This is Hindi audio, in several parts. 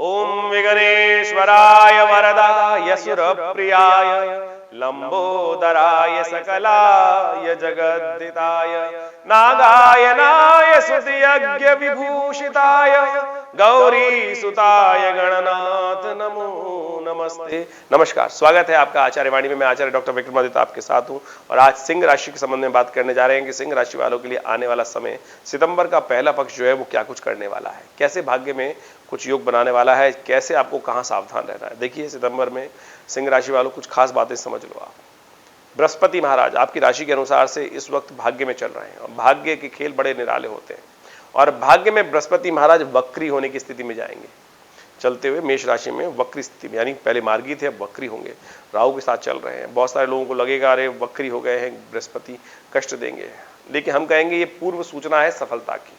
ओम विघ्नेश्वराय वरदाय सुरप्रियाय लंबोदराय सकलाय जगद्दिताय नागायनाय स्तुतियज्ञ विभूषिताय गौरी सुताय गणनाथ नमो नमस्ते। नमस्कार, स्वागत है आपका आचार्य वाणी में। मैं आचार्य डॉक्टर विक्रमादित्य आपके साथ हूं और आज सिंह राशि के संबंध में बात करने जा रहे हैं कि सिंह राशि वालों के लिए आने वाला समय, सितंबर का पहला पक्ष जो है वो क्या कुछ करने वाला है, कैसे भाग्य में कुछ योग बनाने वाला है, कैसे आपको कहां सावधान रहना है। देखिए, सितंबर में सिंह राशि वालों कुछ खास बातें समझ लो आप। बृहस्पति महाराज आपकी राशि के अनुसार से इस वक्त भाग्य में चल रहे हैं और भाग्य के खेल बड़े निराले होते हैं और भाग्य में बृहस्पति महाराज वक्री होने की स्थिति में जाएंगे, चलते हुए मेष राशि में वक्री स्थिति में, यानी पहले मार्गी थे अब वक्री होंगे, राहु के साथ चल रहे हैं। बहुत सारे लोगों को लगेगा अरे वक्री हो गए हैं, बृहस्पति कष्ट देंगे, लेकिन हम कहेंगे ये पूर्व सूचना है सफलता की,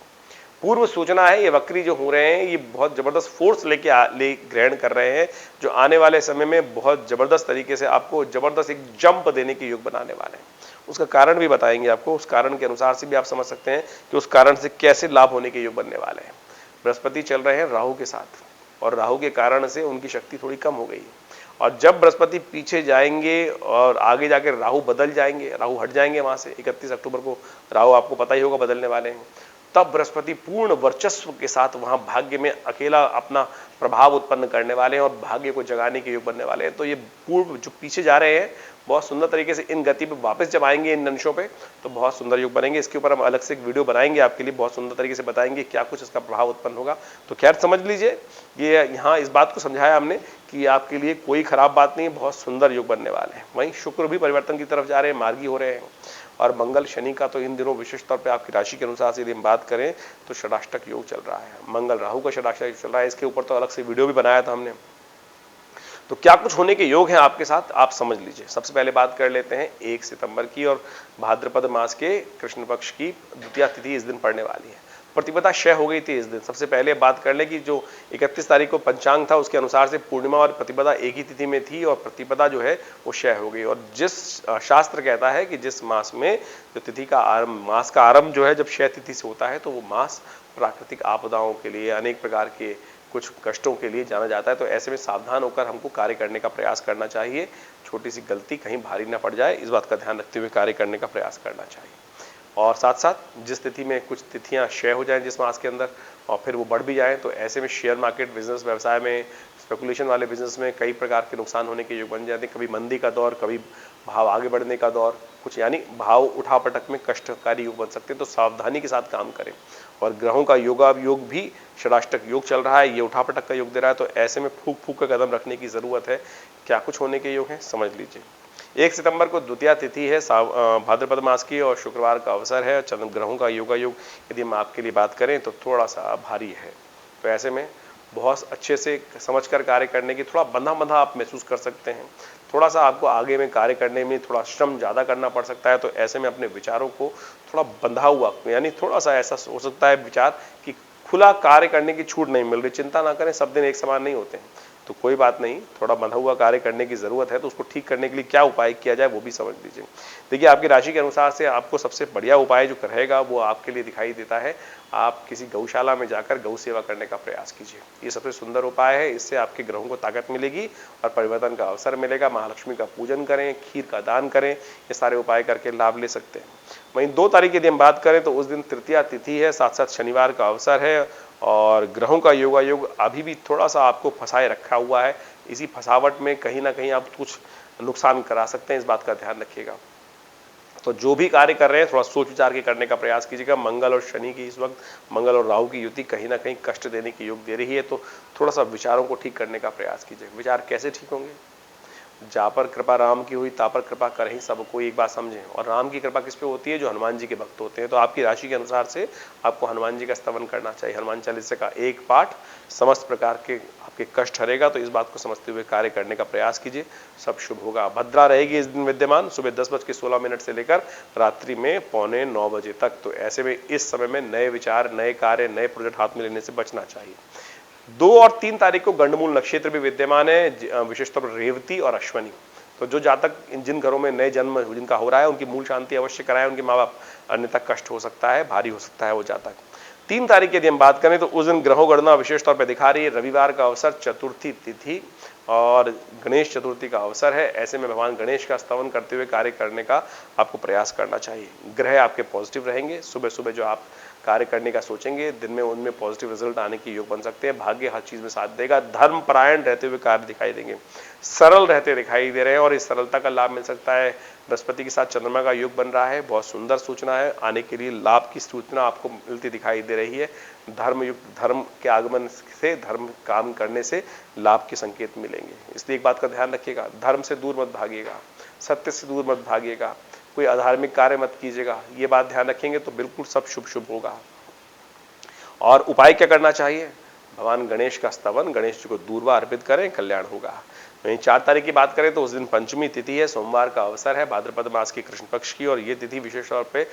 पूर्व सूचना है। ये वक्री जो हो रहे हैं ये बहुत जबरदस्त फोर्स ले ग्रहण कर रहे हैं जो आने वाले समय में बहुत जबरदस्त तरीके से आपको जबरदस्त एक जंप देने की योग बनाने वाले हैं। उसका कारण भी बताएंगे आपको, उस कारण के अनुसार से भी आप समझ सकते हैं कि उस कारण से कैसे लाभ होने के योग बनने वाले हैं। बृहस्पति चल रहे हैं राहु के साथ और राहु के कारण से उनकी शक्ति थोड़ी कम हो गई और जब बृहस्पति पीछे जाएंगे और आगे जाकर राहु बदल जाएंगे, राहु हट जाएंगे वहां से, 31 अक्टूबर को राहु आपको पता ही होगा बदलने वाले हैं, तब बृहस्पति पूर्ण वर्चस्व के साथ वहां भाग्य में अकेला अपना प्रभाव उत्पन्न करने वाले हैं और भाग्य को जगाने के योग बनने वाले हैं। तो ये पूर्व जो पीछे जा रहे हैं बहुत सुंदर तरीके से इन गति पे वापस जब आएंगे इन अंशों पे तो बहुत सुंदर योग बनेंगे। इसके ऊपर हम अलग से एक वीडियो बनाएंगे आपके लिए, बहुत सुंदर तरीके से बताएंगे क्या कुछ इसका प्रभाव उत्पन्न होगा। तो खैर समझ लीजिए, ये यहाँ इस बात को समझाया हमने कि आपके लिए कोई खराब बात नहीं है, बहुत सुंदर योग बनने वाले हैं। वहीं शुक्र भी परिवर्तन की तरफ जा रहे हैं, मार्गी हो रहे हैं और मंगल शनि का तो इन दिनों विशेष तौर पे आपकी राशि के अनुसार से यदि हम बात करें तो षडाष्टक योग चल रहा है। मंगल राहु का षडाष्टक योग चल रहा है, इसके ऊपर तो अलग से वीडियो भी बनाया था हमने। तो क्या कुछ होने के योग हैं आपके साथ, आप समझ लीजिए। सबसे पहले बात कर लेते हैं 1 सितंबर की और भाद्रपद मास के कृष्ण पक्ष की द्वितीया तिथि इस दिन पड़ने वाली है। प्रतिपदा क्षय हो गई थी इस दिन। सबसे पहले बात कर ले कि जो 31 तारीख को पंचांग था उसके अनुसार से पूर्णिमा और प्रतिपदा एक ही तिथि में थी और प्रतिपदा जो है वो क्षय हो गई। और जिस शास्त्र कहता है कि जिस मास में जो तिथि का आरंभ, मास का आरंभ जो है जब क्षय तिथि से होता है तो वो मास प्राकृतिक आपदाओं के लिए, अनेक प्रकार के कुछ कष्टों के लिए जाना जाता है। तो ऐसे में सावधान होकर हमको कार्य करने का प्रयास करना चाहिए। छोटी सी गलती कहीं भारी ना पड़ जाए, इस बात का ध्यान रखते हुए कार्य करने का प्रयास करना चाहिए। और साथ साथ जिस तिथि में कुछ तिथियां क्षय हो जाएं जिस मास के अंदर और फिर वो बढ़ भी जाएं तो ऐसे में शेयर मार्केट बिजनेस, व्यवसाय में, स्पेकुलेशन वाले बिजनेस में कई प्रकार के नुकसान होने के योग बन जाते हैं। कभी मंदी का दौर, कभी भाव आगे बढ़ने का दौर, कुछ यानी भाव उठापटक में कष्टकारी योग बन सकते हैं। तो सावधानी के साथ काम करें। और ग्रहों का योग भी षडाष्टक योग चल रहा है, ये उठापटक का योग दे रहा है। तो ऐसे में फूक फूक का कदम रखने की जरूरत है। क्या कुछ होने के योग हैं समझ लीजिए। 1 सितंबर को द्वितीया तिथि है भाद्रपद मास की और शुक्रवार का अवसर है। चंद्र ग्रहों का योग यदि हम आपके लिए बात करें तो थोड़ा सा भारी है। तो ऐसे में बहुत अच्छे से समझकर कार्य करने की, थोड़ा बंधा बंधा आप महसूस कर सकते हैं। थोड़ा सा आपको आगे में कार्य करने में थोड़ा श्रम ज़्यादा करना पड़ सकता है। तो ऐसे में अपने विचारों को थोड़ा बंधा हुआ, यानी थोड़ा सा ऐसा हो सकता है विचार कि खुला कार्य करने की छूट नहीं मिल रही। चिंता ना करें, सब दिन एक समान नहीं होते हैं, तो कोई बात नहीं, थोड़ा बंधा हुआ कार्य करने की जरूरत है। तो उसको ठीक करने के लिए क्या उपाय किया जाए वो भी समझ लीजिए। देखिए, आपकी राशि के अनुसार से आपको सबसे बढ़िया उपाय जो रहेगा वो आपके लिए दिखाई देता है, आप किसी गौशाला में जाकर गौ सेवा करने का प्रयास कीजिए। ये सबसे सुंदर उपाय है। इससे आपके ग्रहों को ताकत मिलेगी और परिवर्तन का अवसर मिलेगा। महालक्ष्मी का पूजन करें, खीर का दान करें, ये सारे उपाय करके लाभ ले सकते हैं। वहीं 2 तारीख यदि हम बात करें तो उस दिन तृतीया तिथि है, साथ साथ शनिवार का अवसर है और ग्रहों का योग अभी भी थोड़ा सा आपको फंसाए रखा हुआ है। इसी फंसावट में कहीं ना कहीं आप कुछ नुकसान करा सकते हैं, इस बात का ध्यान रखिएगा। तो जो भी कार्य कर रहे हैं थोड़ा सोच विचार के करने का प्रयास कीजिएगा। मंगल और शनि की इस वक्त, मंगल और राहु की युति कहीं ना कहीं कष्ट देने की योग दे रही है। तो थोड़ा सा विचारों को ठीक करने का प्रयास कीजिए। विचार कैसे ठीक होंगे? जा पर कृपा राम की हुई ता पर कृपा कर ही सब कोई, एक बात समझें। और राम की कृपा किस पे होती है? जो हनुमान जी के भक्त होते हैं। तो आपकी राशि के अनुसार से आपको हनुमान जी का स्तवन करना चाहिए। हनुमान चालीसा का एक पाठ समस्त प्रकार के आपके कष्ट हरेगा। तो इस बात को समझते हुए कार्य करने का प्रयास कीजिए, सब शुभ होगा। भद्रा रहेगी इस दिन विद्यमान, सुबह 10:16 से लेकर रात्रि में 8:45 बजे तक। तो ऐसे में इस समय में नए विचार, नए कार्य, नए प्रोजेक्ट हाथ में लेने से बचना चाहिए। 2 और 3 तारीख को गंडमूल नक्षत्र भी विद्यमान है, विशेषतौर पर रेवती और अश्वनी। तो जो जातक जिन घरों में नए जन्म जिनका हो रहा है उनकी मूल शांति अवश्य कराएं उनके माँ बाप, अन्यथा कष्ट हो सकता है, भारी हो सकता है वो जातक। 3 तारीख की यदि हम बात करें तो उस दिन ग्रहों गणना विशेष तौर पर दिखा रही है, रविवार का अवसर, चतुर्थी तिथि और गणेश चतुर्थी का अवसर है। ऐसे में भगवान गणेश का स्तवन करते हुए कार्य करने का आपको प्रयास करना चाहिए। ग्रह आपके पॉजिटिव रहेंगे, सुबह सुबह जो आप कार्य करने का सोचेंगे दिन में उनमें पॉजिटिव रिजल्ट आने के योग बन सकते हैं। भाग्य हर चीज में साथ देगा, धर्म परायण रहते हुए कार्य दिखाई देंगे, सरल रहते दिखाई दे रहे हैं और इस सरलता का लाभ मिल सकता है। बृहस्पति के साथ चंद्रमा का योग बन रहा है, बहुत सुंदर सूचना है, आने के लिए लाभ की सूचना आपको मिलती दिखाई दे रही है। धर्म युक्त, धर्म के आगमन से, धर्म काम करने से लाभ के संकेत मिलेंगे। इसलिए एक बात का ध्यान रखिएगा, धर्म से दूर मत भागिएगा, सत्य से दूर मत भागिएगा, कोई अधार्मिक कार्य मत कीजिएगा। ये बात ध्यान रखेंगे तो बिल्कुल सब शुभ शुभ होगा। और उपाय क्या करना चाहिए? भगवान गणेश का स्तवन, गणेश जी को दूर्वा अर्पित करें, कल्याण होगा। वहीं 4 तारीख की बात करें तो उस दिन पंचमी तिथि है, सोमवार का अवसर है, भाद्रपद मास की कृष्ण पक्ष की, और ये तिथि विशेष तौर पे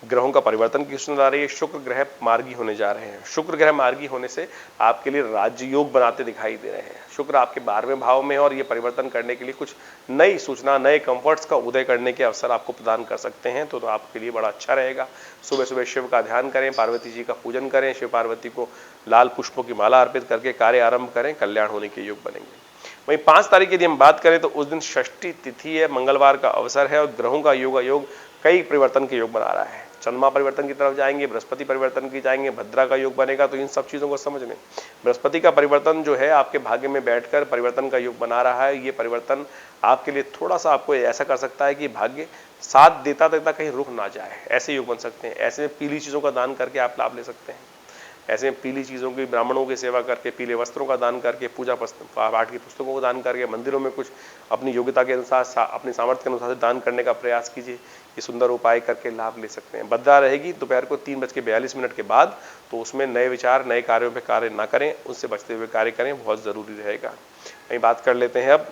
ग्रहों का परिवर्तन की सूचना आ रही है। शुक्र ग्रह मार्गी होने जा रहे हैं। शुक्र ग्रह मार्गी होने से आपके लिए राज्य योग बनाते दिखाई दे रहे हैं। शुक्र आपके 12वें भाव में है और ये परिवर्तन करने के लिए कुछ नई सूचना, नए कंफर्ट्स का उदय करने के अवसर आपको प्रदान कर सकते हैं, तो आपके लिए बड़ा अच्छा रहेगा। सुबह सुबह शिव का ध्यान करें, पार्वती जी का पूजन करें, शिव पार्वती को लाल पुष्पों की माला अर्पित करके कार्य आरंभ करें, कल्याण होने के योग बनेंगे। वहीं 5 तारीख यदि हम बात करें तो उस दिन षष्ठी तिथि है, मंगलवार का अवसर है और ग्रहों का योग कई परिवर्तन के योग बना रहा है। चंद्रमा परिवर्तन की तरफ जाएंगे, बृहस्पति परिवर्तन की जाएंगे, भद्रा का योग बनेगा। तो इन सब चीजों को समझ लें। बृहस्पति का परिवर्तन जो है आपके भाग्य में बैठकर परिवर्तन का योग बना रहा है। ये परिवर्तन आपके लिए थोड़ा सा आपको ऐसा कर सकता है कि भाग्य साथ देता देता कहीं रुक ना जाए, ऐसे योग बन सकते हैं। ऐसे में पीली चीजों का दान करके आप लाभ ले सकते हैं। ऐसे में पीली चीज़ों की, ब्राह्मणों की सेवा करके, पीले वस्त्रों का दान करके, पूजा पाठ की पुस्तकों को दान करके, मंदिरों में कुछ अपनी योग्यता के अनुसार, अपनी सामर्थ्य के अनुसार दान करने का प्रयास कीजिए। ये सुंदर उपाय करके लाभ ले सकते हैं। भद्रा रहेगी दोपहर को 3:42 के बाद, तो उसमें नए विचार, नए कार्यों पर कार्य ना करें, उनसे बचते हुए कार्य करें, बहुत ज़रूरी रहेगा। वहीं बात कर लेते हैं अब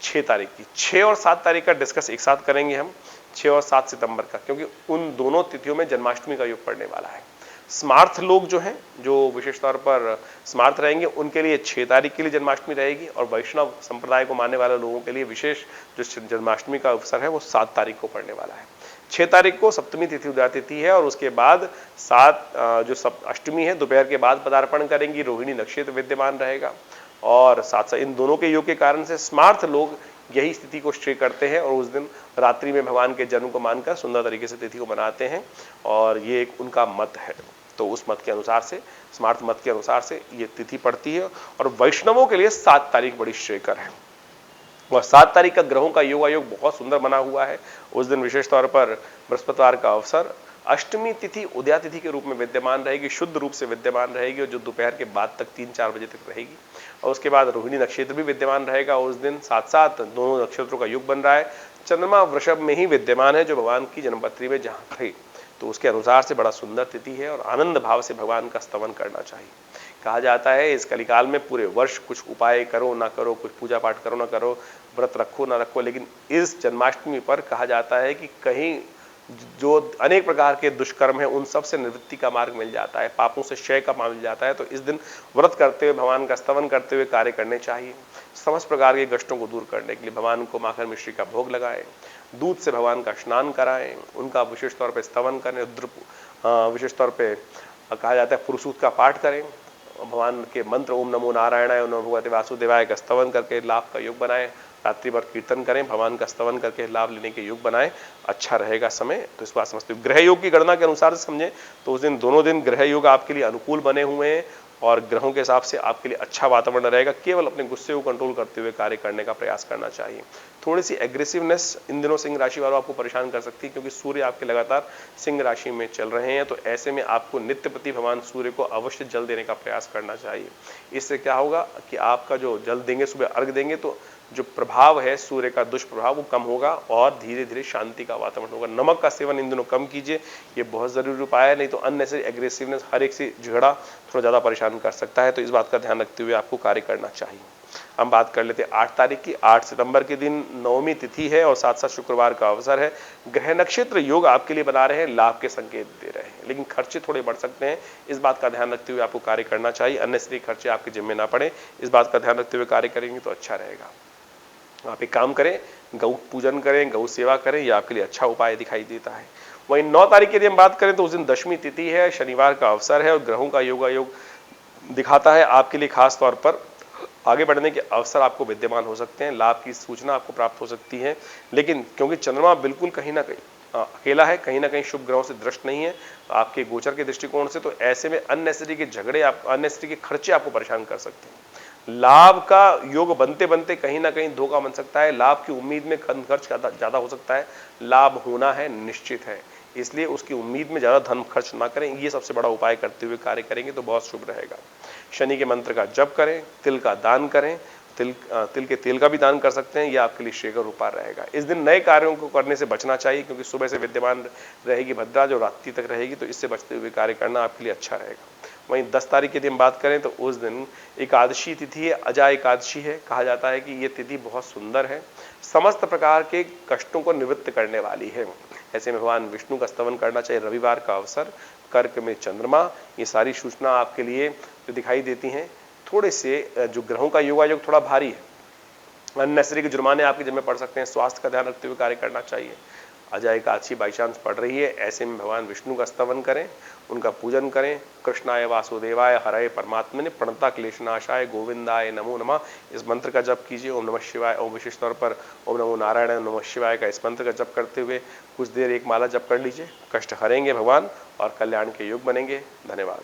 6 तारीख की। 6 और 7 तारीख का डिस्कस एक साथ करेंगे हम, 6 और 7 सितंबर का, क्योंकि उन दोनों तिथियों में जन्माष्टमी का योग पड़ने वाला है। स्मार्थ लोग जो हैं, जो विशेष तौर पर स्मार्थ रहेंगे, उनके लिए 6 तारीख के लिए जन्माष्टमी रहेगी, और वैष्णव संप्रदाय को मानने वाले लोगों के लिए विशेष जो जन्माष्टमी का अवसर है वो 7 तारीख को पड़ने वाला है। 6 तारीख को सप्तमी तिथि उदया तिथि है और उसके बाद 7 जो अष्टमी है दोपहर के बाद पदार्पण करेंगी, रोहिणी नक्षत्र विद्यमान रहेगा। और साथ साथ इन दोनों के योग के कारण से स्मार्थ लोग यही स्थिति को श्रेय करते हैं और उस दिन रात्रि में भगवान के जन्म को मानकर सुंदर तरीके से तिथि को मनाते हैं, और ये एक उनका मत है। तो उस मत के अनुसार से, स्मार्थ मत के अनुसार से ये तिथि पड़ती है। और वैष्णवों के लिए 7 तारीख बड़ी श्रेयकर है। और 7 तारीख का ग्रहों का योग बहुत सुंदर बना हुआ है। उस दिन विशेष तौर पर बृहस्पतिवार का अवसर, अष्टमी तिथि उदया तिथि के रूप में विद्यमान रहेगी, शुद्ध रूप से विद्यमान रहेगी, और जो दोपहर के बाद तक 3-4 बजे तक रहेगी। और उसके बाद रोहिणी नक्षत्र भी विद्यमान रहेगा उस दिन। साथ साथ दोनों नक्षत्रों का योग बन रहा है। चंद्रमा वृषभ में ही विद्यमान है, जो भगवान की जन्मपत्री में जहां थे, तो उसके अनुसार से बड़ा सुंदर तिथि है और आनंद भाव से भगवान का स्तवन करना चाहिए। कहा जाता है इस कलिकाल में पूरे वर्ष कुछ उपाय करो ना करो, कुछ पूजा पाठ करो ना करो, व्रत रखो ना रखो, लेकिन इस जन्माष्टमी पर कहा जाता है कि कहीं जो अनेक प्रकार के दुष्कर्म है उन सब से निवृत्ति का मार्ग मिल जाता है, पापों से क्षय का मार्ग मिल जाता है। तो इस दिन व्रत करते हुए, भगवान का स्तवन करते हुए कार्य करने चाहिए। समस्त प्रकार के कष्टों को दूर करने के लिए भगवान को माखन मिश्री का भोग लगाएं, दूध से भगवान का स्नान कराएं, उनका विशेष तौर पर स्तवन करें, विशेष तौर पर कहा जाता है पुरुषूत का पाठ करें, भगवान के मंत्र ओम नमो नारायणाय, ओम नमो भगवते वासुदेवाय का स्तवन करके लाभ का योग बनाएं, रात्रि भर कीर्तन करें, भगवान का स्तवन करके लाभ लेने के योग बनाएं, अच्छा रहेगा समय। तो इस बात समझते हुए ग्रह योग की गणना के अनुसार से समझें तो उस दिन दोनों दिन ग्रह योग आपके लिए अनुकूल बने हुए हैं और ग्रहों के हिसाब से आपके लिए अच्छा वातावरण रहेगा। केवल अपने गुस्से को कंट्रोल करते हुए कार्य करने का प्रयास करना चाहिए। थोड़ी सी एग्रेसिवनेस इन दिनों सिंह राशि वालों आपको परेशान कर सकती है, क्योंकि सूर्य आपके लगातार सिंह राशि में चल रहे हैं। तो ऐसे में आपको नित्य प्रति भगवान सूर्य को अवश्य जल देने का प्रयास करना चाहिए। इससे क्या होगा कि आपका जो जल देंगे, सुबह अर्घ देंगे, तो जो प्रभाव है सूर्य का दुष्प्रभाव वो कम होगा और धीरे धीरे शांति का वातावरण होगा। नमक का सेवन इन दिनों कम कीजिए, ये बहुत जरूरी उपाय है, नहीं तो अननेसेसरी एग्रेसिवनेस, हर एक से झगड़ा थोड़ा ज्यादा परेशान कर सकता है। तो इस बात का ध्यान रखते हुए आपको कार्य करना चाहिए। हम बात कर लेते हैं 8 तारीख की। 8 सितंबर के दिन नवमी तिथि है और साथ साथ शुक्रवार का अवसर है। ग्रह नक्षत्र योग आपके लिए बना रहे हैं, लाभ के संकेत दे रहे हैं, लेकिन खर्चे थोड़े बढ़ सकते हैं। इस बात का ध्यान रखते हुए आपको कार्य करना चाहिए, अननेसेसरी खर्चे आपके जिम्मे ना पड़े। इस बात का ध्यान रखते हुए कार्य करेंगे तो अच्छा रहेगा। आप एक काम करें, गौ पूजन करें, गौ सेवा करें, यह आपके लिए अच्छा उपाय दिखाई देता है। वहीं 9 तारीख की यदि हम बात करें तो उस दिन दशमी तिथि है, शनिवार का अवसर है और ग्रहों का योगायोग दिखाता है आपके लिए खास तौर पर आगे बढ़ने के अवसर आपको विद्यमान हो सकते हैं, लाभ की सूचना आपको प्राप्त हो सकती है। लेकिन क्योंकि चंद्रमा बिल्कुल कहीं ना कहीं अकेला है, कहीं ना कहीं शुभ ग्रहों से दृष्ट नहीं है आपके गोचर के दृष्टिकोण से, तो ऐसे में अननेसेसरी के झगड़े, अननेसेसरी के खर्चे आपको परेशान कर सकते हैं। लाभ का योग बनते बनते कहीं ना कहीं धोखा बन सकता है, लाभ की उम्मीद में खर्च ज्यादा हो सकता है। लाभ होना है, निश्चित है, इसलिए उसकी उम्मीद में ज्यादा धन खर्च ना करें। ये सबसे बड़ा उपाय करते हुए कार्य करेंगे तो बहुत शुभ रहेगा। शनि के मंत्र का जप करें, तिल का दान करें, तिल के तेल का भी दान कर सकते हैं, यह आपके लिए श्रेयकर उपाय रहेगा। इस दिन नए कार्यों को करने से बचना चाहिए क्योंकि सुबह से विद्यमान रहेगी भद्रा जो रात्रि तक रहेगी, तो इससे बचते हुए कार्य करना आपके लिए अच्छा रहेगा। वहीं 10 तारीख की हम बात करें तो उस दिन एकादशी तिथि है, अजा एकादशी है। कहा जाता है कि ये तिथि बहुत सुंदर है, समस्त प्रकार के कष्टों को निवृत्त करने वाली है। ऐसे में भगवान विष्णु का स्तवन करना चाहिए। रविवार का अवसर, कर्क में चंद्रमा, ये सारी सूचना आपके लिए जो दिखाई देती हैं। थोड़े से जो ग्रहों का योगायोग थोड़ा भारी है, अननेसेसरी के जुर्माने आपके जिम्मे पड़ सकते हैं, स्वास्थ्य का ध्यान रखते हुए कार्य करना चाहिए। अजय एकादशी बाई चांस पड़ रही है, ऐसे में भगवान विष्णु का स्तवन करें, उनका पूजन करें। कृष्णाय वासुदेवाय हरे परमात्मने प्रणता क्लेशनाशाय गोविंदाय नमो नमः, इस मंत्र का जप कीजिए। ओम नमः शिवाय, ओम विशेष तौर पर ओम नमो नारायण नमः शिवाय का इस मंत्र का जप करते हुए कुछ देर एक माला जप कर लीजिए। कष्ट हरेंगे भगवान और कल्याण के योग बनेंगे। धन्यवाद।